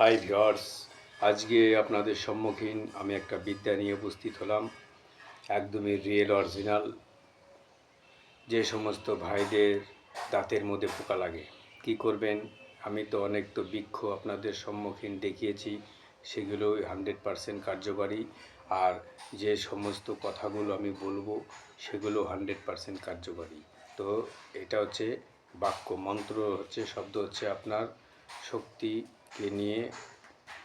Hi viewers, আজকে আপনাদের সম্মুখীন আমি একটা বিদ্যা নিয়ে উপস্থিত হলাম। একদমই রিয়েল অরিজিনাল। যে সমস্ত ভাইদের দাঁতের মধ্যে পোকা লাগে কি করবেন? আমি তো অনেক বৃক্ষ আপনাদের সম্মুখীন দেখিয়েছি, সেগুলো 100% কার্যকরী। আর যে সমস্ত কথাগুলো আমি বলবো সেগুলো 100% কার্যকরী। তো এটা হচ্ছে বাক্য, মন্ত্র হচ্ছে, শব্দ হচ্ছে আপনার শক্তিকে নিয়ে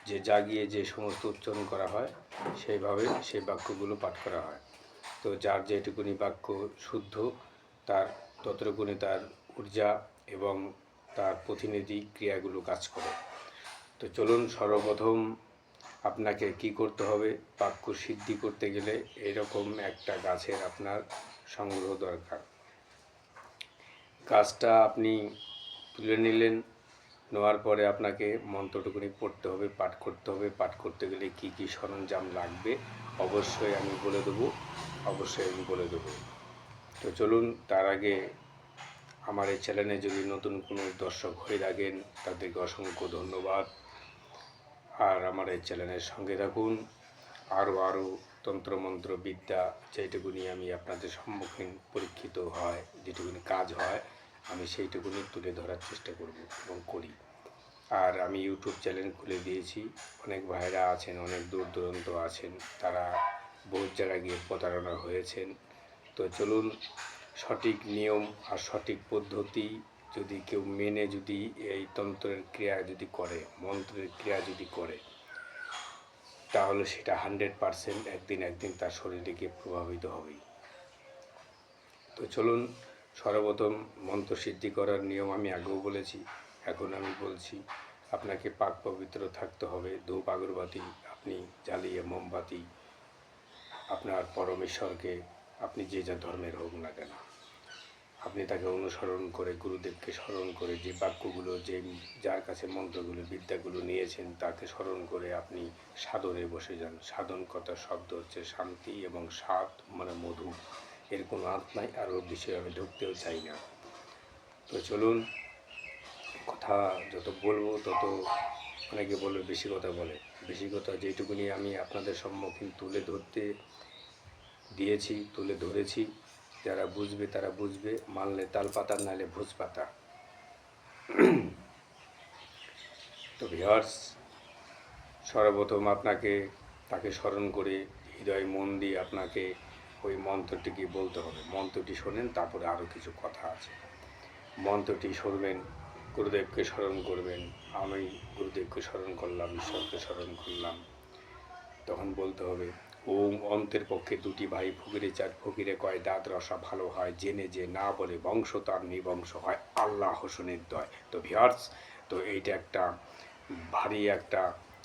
যে জাগিয়ে যে সমস্ত উচ্চারণ করা হয়, সেইভাবে সেই বাক্যগুলো পাঠ করা হয়। তো যার যেটুকুনি বাক্য শুদ্ধ, তার ততটুকুনি তার ঊর্জা এবং তার প্রতিনিধি ক্রিয়াগুলো কাজ করে। তো চলুন, সর্বপ্রথম আপনাকে কি করতে হবে? বাক্য সিদ্ধি করতে গেলে এরকম একটা গাছের আপনার সংগ্রহ দরকার। গাছটা আপনি তুলে নিলেন, নেওয়ার পরে আপনাকে মন্ত্রটুকুনি পড়তে হবে, পাঠ করতে হবে। পাঠ করতে গেলে কি কি সরঞ্জাম লাগবে অবশ্যই আমি বলে দেবো। তো চলুন, তার আগে আমার এই চ্যানেলে যদি নতুন কোনো দর্শক হয়ে থাকেন তাদেরকে অসংখ্য ধন্যবাদ। আর আমার এই চ্যানেলের সঙ্গে থাকুন। আরও তন্ত্রমন্ত্র বিদ্যা যেটুকুনি আমি আপনাদের সম্মুখীন পরীক্ষিত হয়, যেটুকুনি কাজ হয়, আমি সেইটুকুনি তুলে ধরার চেষ্টা করব এবং করি। আর আমি ইউটিউব চ্যানেল খুলে দিয়েছি। অনেক ভাইরা আছেন, অনেক দূর দূরান্ত আছেন, তারা বহু জায়গায় গিয়ে প্রতারণা হয়েছেন। তো চলুন, সঠিক নিয়ম আর সঠিক পদ্ধতি যদি কেউ মেনে যদি এই তন্ত্রের ক্রিয়া যদি করে, মন্ত্রের ক্রিয়া যদি করে, তাহলে সেটা 100% একদিন তার শরীরে গিয়ে প্রভাবিত হবেই। তো চলুন, সর্বপ্রথম মন্ত্র সিদ্ধি করার নিয়ম আমি আগেও বলেছি, এখন আমি বলছি। আপনাকে পাক পবিত্র থাকতে হবে। ধূপ আগরবাতি আপনি জ্বালিয়ে, মোমবাতি আপনার পরমেশ্বরকে, আপনি যে যা ধর্মের হোক না কেন, আপনি তাকে অনুসরণ করে, গুরুদেবকে স্মরণ করে, যে বাক্যগুলো, যে যার কাছে মন্ত্রগুলো, বিদ্যাগুলো নিয়েছেন, তাকে স্মরণ করে আপনি সাধনে বসে যান। সাধন কথার শব্দ হচ্ছে শান্তি এবং স্বাদ, মানে মধু। এর কোনো আর্থ নাই, আর ওর বিষয়ে আমি ঢুকতেও চাই না। তো চলুন, কথা যত বলবো তত অনেকে বলবে বেশি কথা বলে। বেশি কথা যেটুকুনি আমি আপনাদের সম্মুখীন তুলে ধরেছি, যারা বুঝবে তারা বুঝবে, মানলে তাল পাতা, নাহলে ভোজ পাতা। তো ভিউয়ার্স, সর্বপ্রথম আপনাকে তাকে স্মরণ করে হৃদয় মন দিয়ে আপনাকে ওই মন্ত্রটিকে বলতে হবে। মন্ত্রটি শোনেন, তারপরে আরও কিছু কথা আছে। মন্ত্রটি শুনবেন, গুরুদেবকে স্মরণ করবেন। আমি গুরুদেবকে স্মরণ করলাম, ঈশ্বরকে স্মরণ করলাম। তখন বলতে হবে, ওম অন্তের পক্ষে দুটি ভাই, ফকিরে চার ফকিরে কয়, দাঁত রসা ভালো হয়, জেনে যে না বলে বংশ তার নিবংশ হয়, আল্লাহ হোসেনের দয়। তো ভিউয়ার্স, তো এইটা একটা ভারী একটা